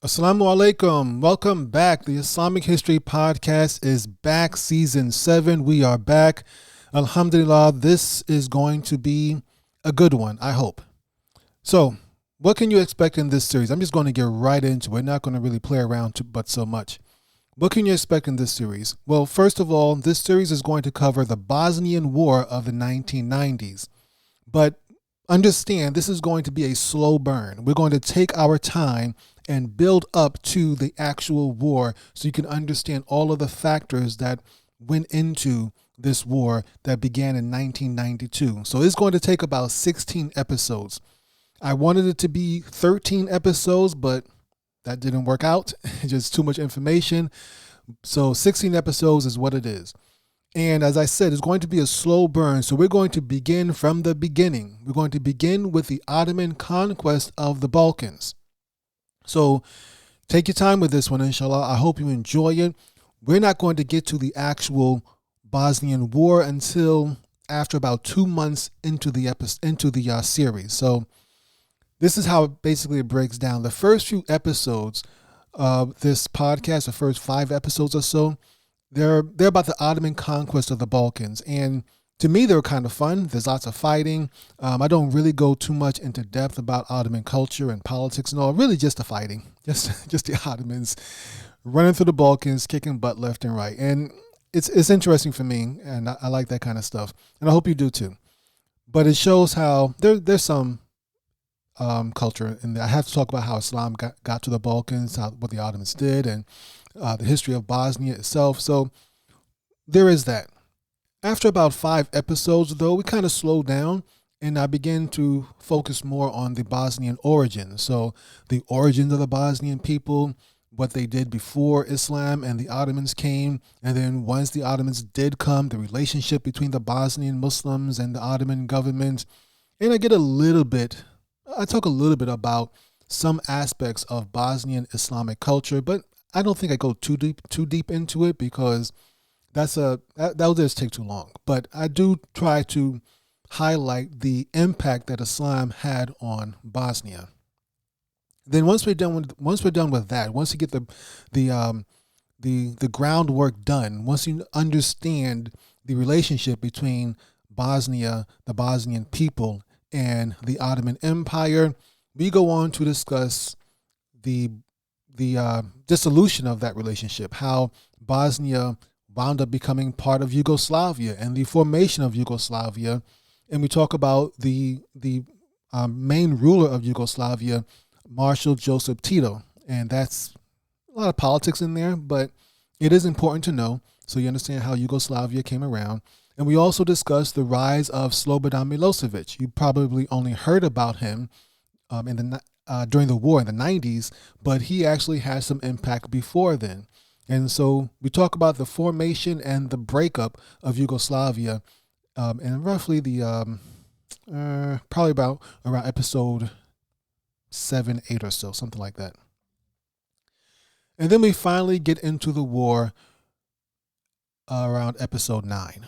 Assalamu alaikum. Welcome back. The Islamic History Podcast is back. Season 7. We are back. Alhamdulillah, this is going to be a good one, I hope. So, what can you expect in this series? I'm just going to get right into it. We're not going to really play around but so much. What can you expect in this series? Well, first of all, this series is going to cover the Bosnian War of the 1990s. But understand, this is going to be a slow burn. We're going to take our time and build up to the actual war so you can understand all of the factors that went into this war that began in 1992. So it's going to take about 16 episodes. I wanted it to be 13 episodes, but that didn't work out. Just too much information. So 16 episodes is what it is. And as I said, it's going to be a slow burn. So we're going to begin from the beginning. We're going to begin with the Ottoman conquest of the Balkans. So take your time with this one, inshallah. I hope you enjoy it. We're not going to get to the actual Bosnian War until after about 2 months into the series. So this is how basically it breaks down. The first few episodes of this podcast, the first 5 episodes or so, they're about the Ottoman conquest of the Balkans. And to me, they're kind of fun. There's lots of fighting. I don't really go too much into depth about Ottoman culture and politics and all. Really just the fighting. Just the Ottomans running through the Balkans, kicking butt left and right. And it's interesting for me, and I like that kind of stuff. And I hope you do too. But it shows how there's some culture in there. I have to talk about how Islam got to the Balkans, what the Ottomans did, and the history of Bosnia itself. So there is that. After about 5 episodes, though, we kind of slowed down, and I began to focus more on the Bosnian origins. So the origins of the Bosnian people, what they did before Islam and the Ottomans came, and then once the Ottomans did come, the relationship between the Bosnian Muslims and the Ottoman government. And I talk a little bit about some aspects of Bosnian Islamic culture, but I don't think I go too deep into it because that will just take too long. But I do try to highlight the impact that Islam had on Bosnia. Then once we're done with that, once you get the groundwork done, once you understand the relationship between Bosnia, the Bosnian people, and the Ottoman Empire, we go on to discuss the dissolution of that relationship, how Bosnia wound up becoming part of Yugoslavia and the formation of Yugoslavia. And we talk about the main ruler of Yugoslavia, Marshal Josip Tito. And that's a lot of politics in there, but it is important to know so you understand how Yugoslavia came around. And we also discussed the rise of Slobodan Milosevic. You probably only heard about him during the war in the 90s, but he actually had some impact before then. And so we talk about the formation and the breakup of Yugoslavia, and roughly probably about around episode 7, 8 or so, something like that. And then we finally get into the war around episode 9.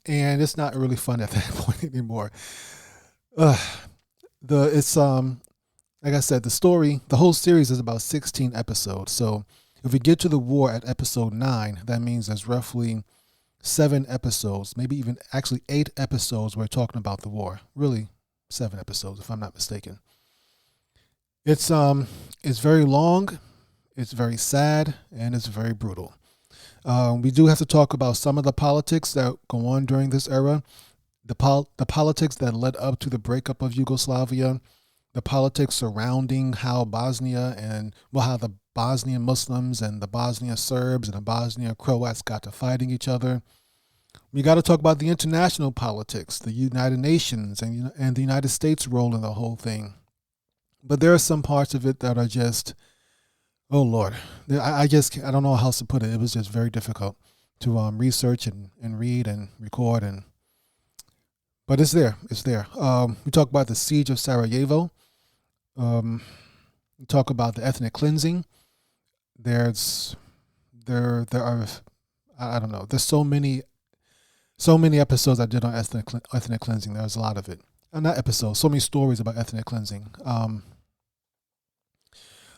And it's not really fun at that point anymore. It's like I said, the whole series is about 16 episodes. So if we get to the war at episode 9, that means there's roughly 7 episodes, maybe even actually 8 episodes we're talking about the war. Really 7 episodes, if I'm not mistaken. It's very long, it's very sad, and it's very brutal. We do have to talk about some of the politics that go on during this era, the politics that led up to the breakup of Yugoslavia, the politics surrounding how the Bosnian Muslims and the Bosnian Serbs and the Bosnian Croats got to fighting each other. We got to talk about the international politics, the United Nations and the United States' role in the whole thing. But there are some parts of it that are just, oh Lord, I don't know how else to put it. It was just very difficult to research and read and record, but it's there. It's there. We talk about the Siege of Sarajevo. We talk about the ethnic cleansing. There are, I don't know. There's so many episodes I did on ethnic cleansing. There's a lot of it. Not episodes. So many stories about ethnic cleansing.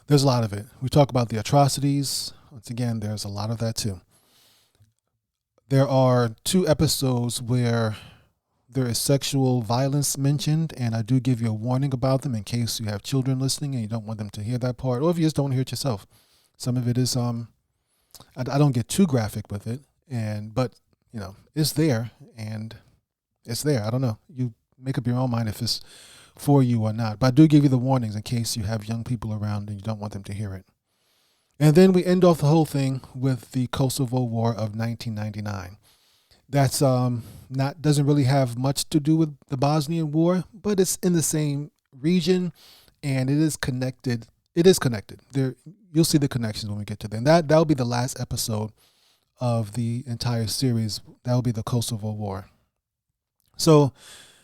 There's a lot of it. We talk about the atrocities. Once again, there's a lot of that too. There are 2 episodes where there is sexual violence mentioned, and I do give you a warning about them in case you have children listening and you don't want them to hear that part, or if you just don't hear it yourself. Some of it is I don't get too graphic with it, but it's there, and it's there. I don't know. You make up your own mind if it's for you or not. But I do give you the warnings in case you have young people around and you don't want them to hear it. And then we end off the whole thing with the Kosovo War of 1999. That's doesn't really have much to do with the Bosnian War, but it's in the same region, and it is connected. It is connected. There, you'll see the connections when we get to them. That'll be the last episode of the entire series. That'll be the Kosovo War. So,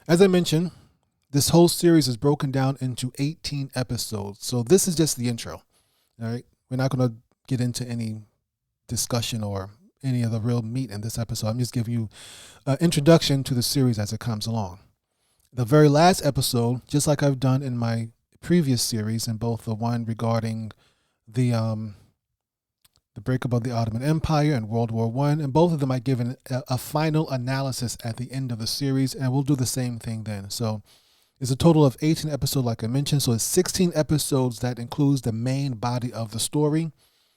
as I mentioned, this whole series is broken down into 18 episodes. So this is just the intro. All right. We're not going to get into any discussion or any of the real meat in this episode. I'm just giving you an introduction to the series as it comes along. The very last episode, just like I've done in my previous series, in both the one regarding the breakup of the Ottoman Empire and World War I, and both of them I give a final analysis at the end of the series, and we'll do the same thing then. So it's a total of 18 episodes, like I mentioned. So it's 16 episodes that includes the main body of the story.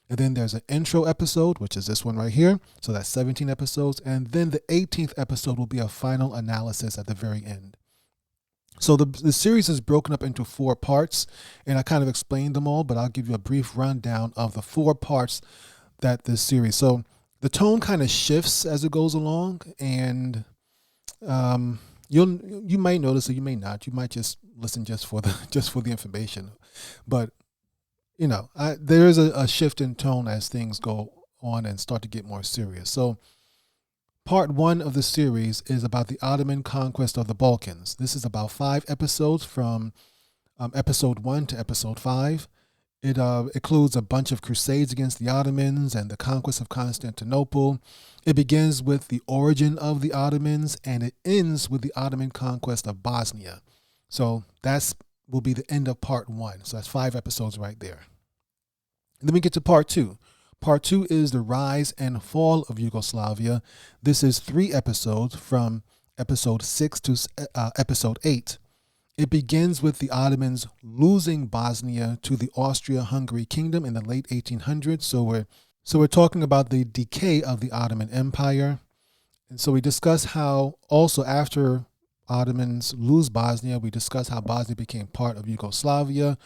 And then there's an intro episode, which is this one right here. So that's 17 episodes. And then the 18th episode will be a final analysis at the very end. So the series is broken up into 4 parts, and I kind of explained them all, but I'll give you a brief rundown of the 4 parts that this series. So the tone kind of shifts as it goes along, and you might notice, or you may not. You might just listen just for the information, but there is a shift in tone as things go on and start to get more serious. So part 1 of the series is about the Ottoman conquest of the Balkans. This is about 5 episodes from episode 1 to episode 5. It includes a bunch of crusades against the Ottomans and the conquest of Constantinople. It begins with the origin of the Ottomans, and it ends with the Ottoman conquest of Bosnia. So will be the end of part 1. So that's 5 episodes right there. And then we get to part 2. Part 2 is the rise and fall of Yugoslavia. This is 3 episodes from episode 6 to episode 8. It begins with the Ottomans losing Bosnia to the Austria-Hungary kingdom in the late 1800s. So we're talking about the decay of the Ottoman Empire. And so we discuss how also after Ottomans lose Bosnia, we discuss how Bosnia became part of Yugoslavia.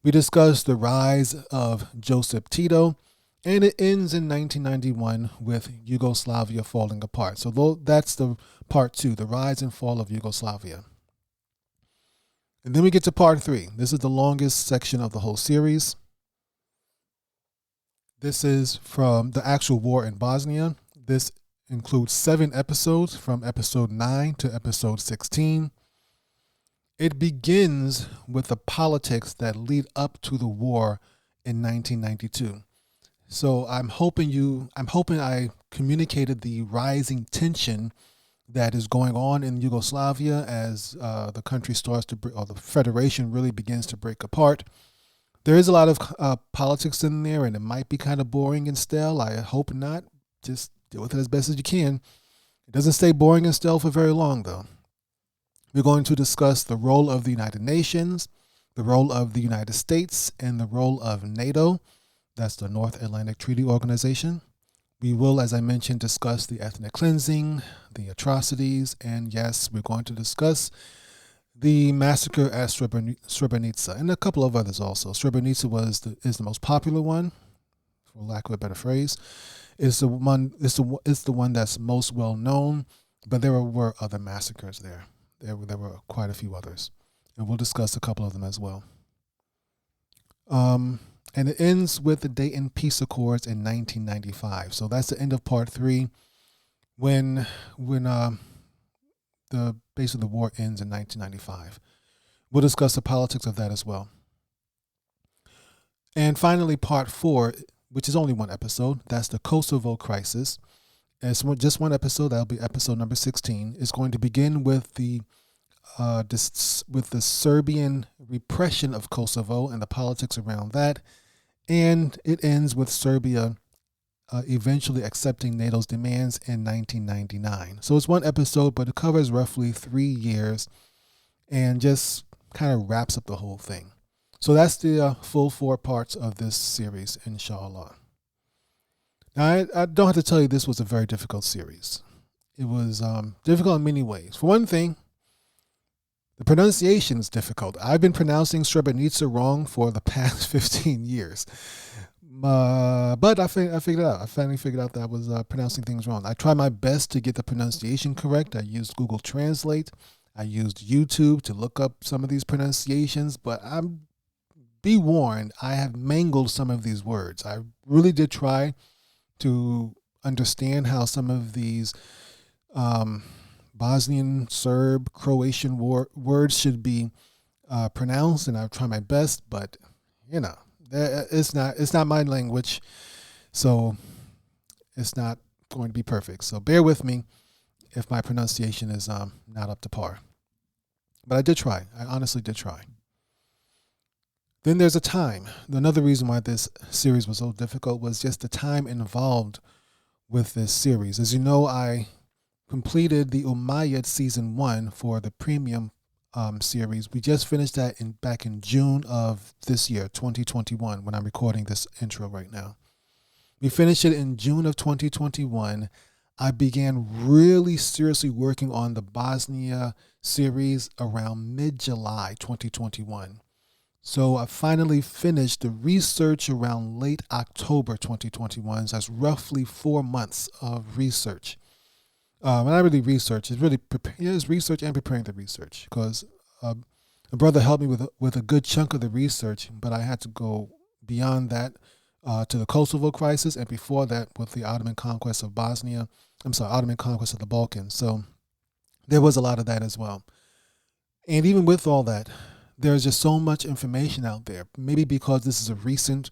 We discuss the rise of Josip Tito, and it ends in 1991 with Yugoslavia falling apart. So that's the part 2, the rise and fall of Yugoslavia. And then we get to part 3. This is the longest section of the whole series. This is from the actual war in Bosnia. This includes 7 episodes from episode 9 to episode 16. It begins with the politics that lead up to the war in 1992. So I'm hoping I communicated the rising tension that is going on in Yugoslavia as the country starts to, or the federation really begins to break apart. There is a lot of politics in there, and it might be kind of boring and stale. I hope not. Just deal with it as best as you can. It doesn't stay boring and stale for very long, though. We're going to discuss the role of the United Nations, the role of the United States, and the role of NATO. That's the North Atlantic Treaty Organization. We will, as I mentioned, discuss the ethnic cleansing, the atrocities, and yes, we're going to discuss the massacre at Srebrenica, and a couple of others also. Srebrenica is the most popular one, for lack of a better phrase. It's the one that's most well known, but there were other massacres there. There were quite a few others, and we'll discuss a couple of them as well. And it ends with the Dayton Peace Accords in 1995. So that's the end of part 3, when basically the war ends in 1995. We'll discuss the politics of that as well. And finally, part 4, which is only 1 episode, that's the Kosovo Crisis. And it's just 1 episode. That'll be episode number 16. It's going to begin with the Serbian repression of Kosovo and the politics around that. And it ends with Serbia eventually accepting NATO's demands in 1999. So it's one episode, but it covers roughly 3 years and just kind of wraps up the whole thing. So that's the full 4 parts of this series, inshallah. Now, I don't have to tell you this was a very difficult series. It was difficult in many ways. For one thing, the pronunciation is difficult. I've been pronouncing Srebrenica wrong for the past 15 years. But I figured it out. I finally figured out that I was pronouncing things wrong. I tried my best to get the pronunciation correct. I used Google Translate. I used YouTube to look up some of these pronunciations, but be warned, I have mangled some of these words. I really did try to understand how some of these Bosnian, Serb, Croatian words should be pronounced, and I've tried my best, but it's not my language, so it's not going to be perfect. So bear with me if my pronunciation is not up to par. But I did try. I honestly did try. Then there's a time. Another reason why this series was so difficult was just the time involved with this series. As you know, I completed the Umayyad season 1 for the premium series. We just finished that back in June of this year, 2021, when I'm recording this intro right now. We finished it in June of 2021. I began really seriously working on the Bosnia series around mid-July 2021. So I finally finished the research around late October 2021. So that's roughly 4 months of research. Not really research. It's really research and preparing the research, because a brother helped me with a good chunk of the research, but I had to go beyond that to the Kosovo Crisis, and before that with the Ottoman Conquest of Bosnia. Ottoman Conquest of the Balkans. So there was a lot of that as well. And even with all that, there's just so much information out there. Maybe because this is a recent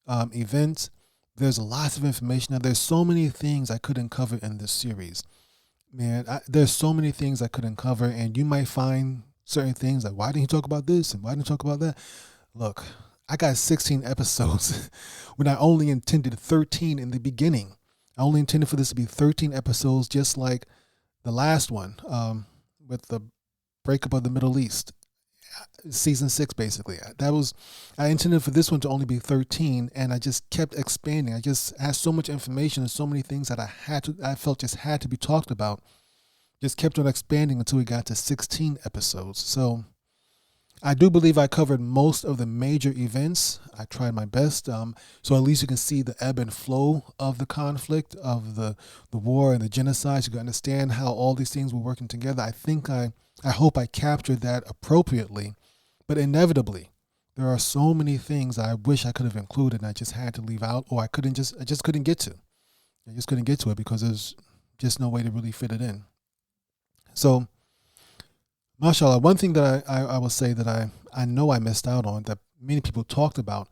event, there's lots of information. Now, there's so many things I couldn't cover in this series. Man, there's so many things I couldn't cover, and you might find certain things like, why didn't you talk about this and why didn't you talk about that? Look, I got 16 episodes when I only intended 13 in the beginning. I only intended for this to be 13 episodes, just like the last one with the breakup of the Middle East. Season 6, basically. I intended for this one to only be 13, and I just kept expanding. I just had so much information and so many things that I felt just had to be talked about. Just kept on expanding until we got to 16 episodes. So I do believe I covered most of the major events. I tried my best. So at least you can see the ebb and flow of the conflict, of the war and the genocide. You can understand how all these things were working together. I hope I captured that appropriately, but inevitably, there are so many things I wish I could have included and I just had to leave out, or I just couldn't get to. I just couldn't get to it because there's just no way to really fit it in. So, mashallah, one thing that I will say that I know I missed out on, that many people talked about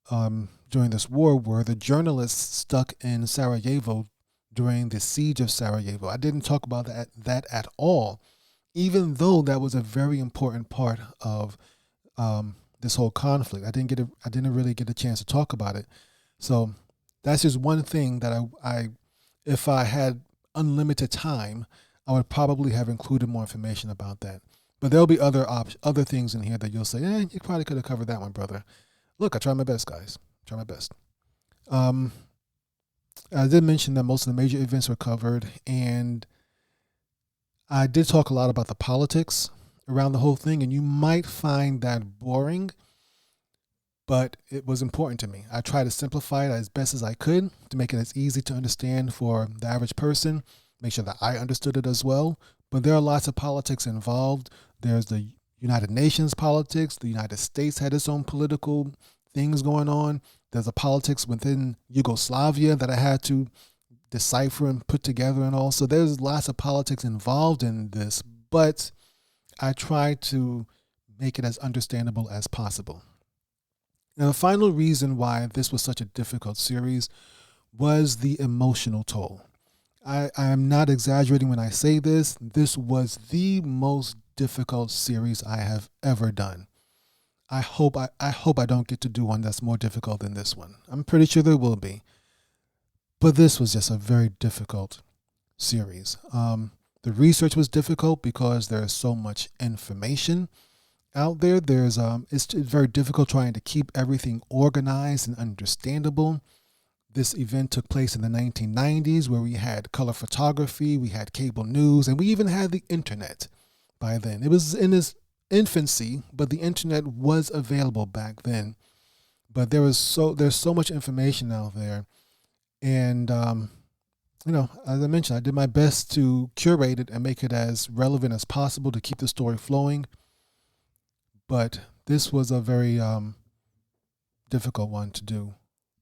during this war, were the journalists stuck in Sarajevo during the Siege of Sarajevo. I didn't talk about that at all, even though that was a very important part of this whole conflict. I didn't really get a chance to talk about it. So that's just one thing that I if I had unlimited time, I would probably have included more information about that. But there'll be other things in here that you'll say, you probably could have covered that one, brother. Look, I tried my best, guys. Try my best. I did mention that most of the major events were covered, and I did talk a lot about the politics around the whole thing, and you might find that boring, but it was important to me. I tried to simplify it as best as I could to make it as easy to understand for the average person, make sure that I understood it as well. But there are lots of politics involved. There's the United Nations politics. The United States had its own political things going on. There's a politics within Yugoslavia that I had to decipher and put together and all. So there's lots of politics involved in this, but I tried to make it as understandable as possible. Now, the final reason why this was such a difficult series was the emotional toll. I am not exaggerating when I say this. This was the most difficult series I have ever done. I hope I don't get to do one that's more difficult than this one. I'm pretty sure there will be, but this was just a very difficult series. The research was difficult because there's so much information out there. It's very difficult trying to keep everything organized and understandable. This event took place in the 1990s, where we had color photography, we had cable news, and we even had the internet by then. It was in its infancy, but the internet was available back then. But there's so much information out there, and as I mentioned, I did my best to curate it and make it as relevant as possible to keep the story flowing. But this was a very difficult one to do.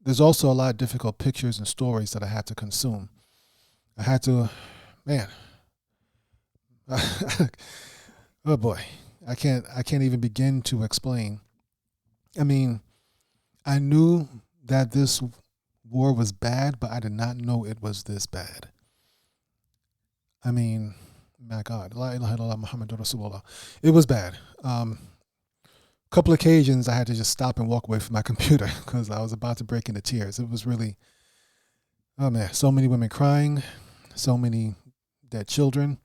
There's also a lot of difficult pictures and stories that I had to consume. I had to, man, oh boy, I can't even begin to explain. I mean, I knew that this war was bad, but I did not know it was this bad. I mean, my God, La ilaha illallah Muhammadur Rasulullah. It was bad. Couple occasions I had to just stop and walk away from my computer because I was about to break into tears. It was really, oh man, so many women crying, so many dead children,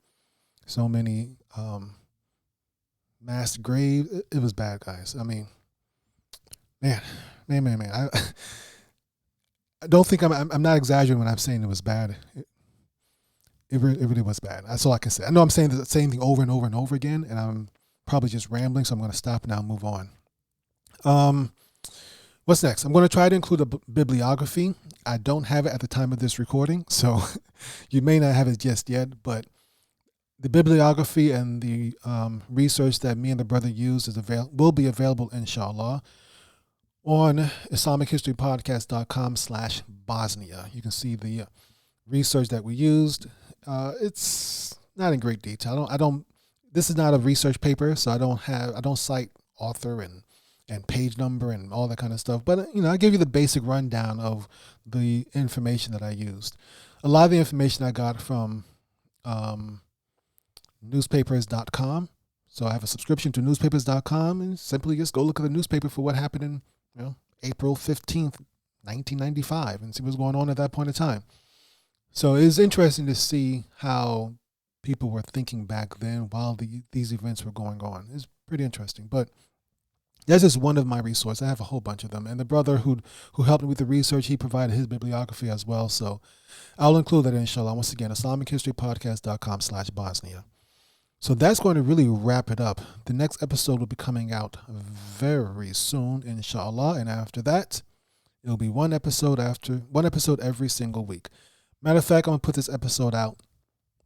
so many mass graves. It was bad, guys. I mean, man. I don't think I'm not exaggerating when I'm saying it was bad. It really was bad. That's all I can say. I know I'm saying the same thing over and over and over again, and I'm probably just rambling, so I'm going to stop now and move on. What's next? I'm going to try to include a bibliography. I don't have it at the time of this recording, so you may not have it just yet, but the bibliography and the research that me and the brother used will be available, inshallah, on IslamicHistoryPodcast.com/Bosnia. You can see the research that we used. It's not in great detail. This is not a research paper, so I don't cite author and page number and all that kind of stuff. But I give you the basic rundown of the information that I used. A lot of the information I got from newspapers.com. So I have a subscription to newspapers.com, and simply just go look at the newspaper for what happened in April 15th, 1995, and see what's going on at that point in time. So it's interesting to see how people were thinking back then while these events were going on. It's pretty interesting. But that's just one of my resources. I have a whole bunch of them. And the brother who helped me with the research, he provided his bibliography as well. So I'll include that, inshallah. Once again, IslamicHistoryPodcast.com/Bosnia. So that's going to really wrap it up. The next episode will be coming out very soon, inshallah. And after that, it'll be one episode every single week. Matter of fact, I'm going to put this episode out.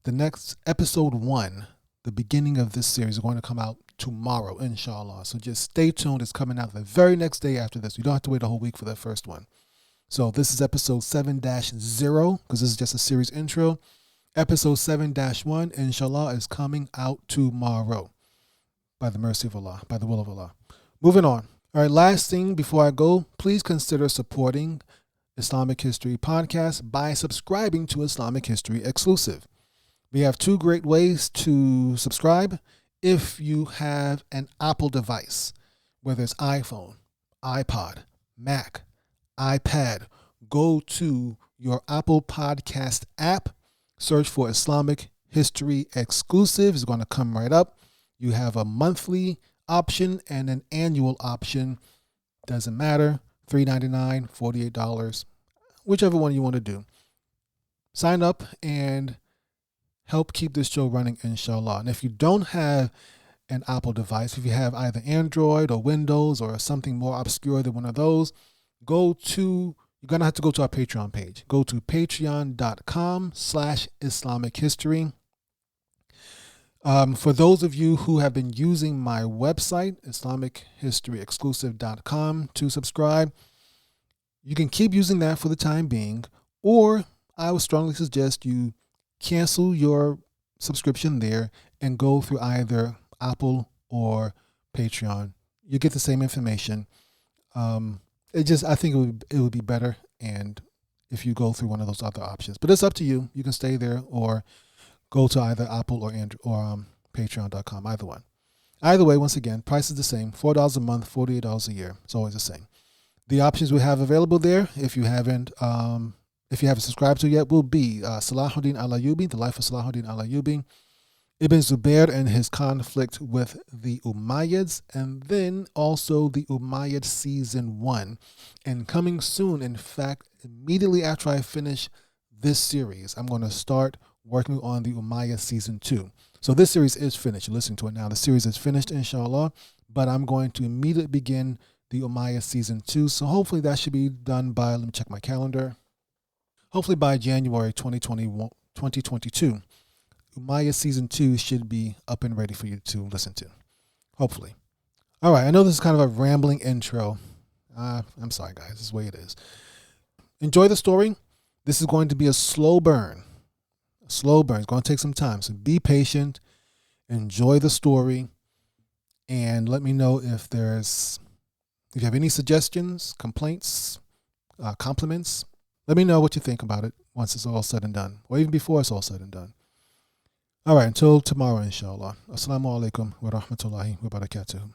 The next episode 1, the beginning of this series, is going to come out tomorrow, inshallah. So just stay tuned. It's coming out the very next day after this. You don't have to wait a whole week for that first one. So this is episode 7-0, because this is just a series intro. Episode 7-1, inshallah, is coming out tomorrow by the mercy of Allah, by the will of Allah. Moving on. All right, last thing before I go, please consider supporting Islamic History Podcast by subscribing to Islamic History Exclusive. We have 2 great ways to subscribe. If you have an Apple device, whether it's iPhone, iPod, Mac, iPad, go to your Apple Podcast app, search for Islamic History Exclusive. It's going to come right up. You have a monthly option and an annual option. Doesn't matter. $3.99, $48, whichever one you want to do. Sign up and help keep this show running, inshallah. And if you don't have an Apple device, if you have either Android or Windows or something more obscure than one of those, you're going to have to go to our Patreon page. Go to patreon.com/Islamic History. For those of you who have been using my website, IslamicHistoryExclusive.com, to subscribe, you can keep using that for the time being, or I would strongly suggest you cancel your subscription there and go through either Apple or Patreon. You get the same information. I think it would be better and if you go through one of those other options. But it's up to you. You can stay there or go to either Apple or Patreon.com, either one. Either way, once again, price is the same, $4 a month, $48 a year. It's always the same. The options we have available there, if you haven't subscribed to yet, will be Salahuddin al-Ayyubi, The Life of Salahuddin al-Ayyubi, Ibn Zubair and his conflict with the Umayyads, and then also the Umayyad Season 1. And coming soon, in fact, immediately after I finish this series, I'm going to start working on the Umayyad Season 2. So this series is finished. You're listening to it now. The series is finished, inshallah, but I'm going to immediately begin the Umayyad Season 2. So hopefully that should be done by, let me check my calendar, hopefully by January 2022. Umayyad Season 2 should be up and ready for you to listen to, hopefully. All right, I know this is kind of a rambling intro. I'm sorry, guys. This is the way it is. Enjoy the story. This is going to be a slow burn. A slow burn. It's going to take some time, so be patient. Enjoy the story, and let me know if you have any suggestions, complaints, compliments. Let me know what you think about it once it's all said and done, or even before it's all said and done. All right, until tomorrow, inshallah. Assalamu alaikum wa rahmatullahi wa barakatuh.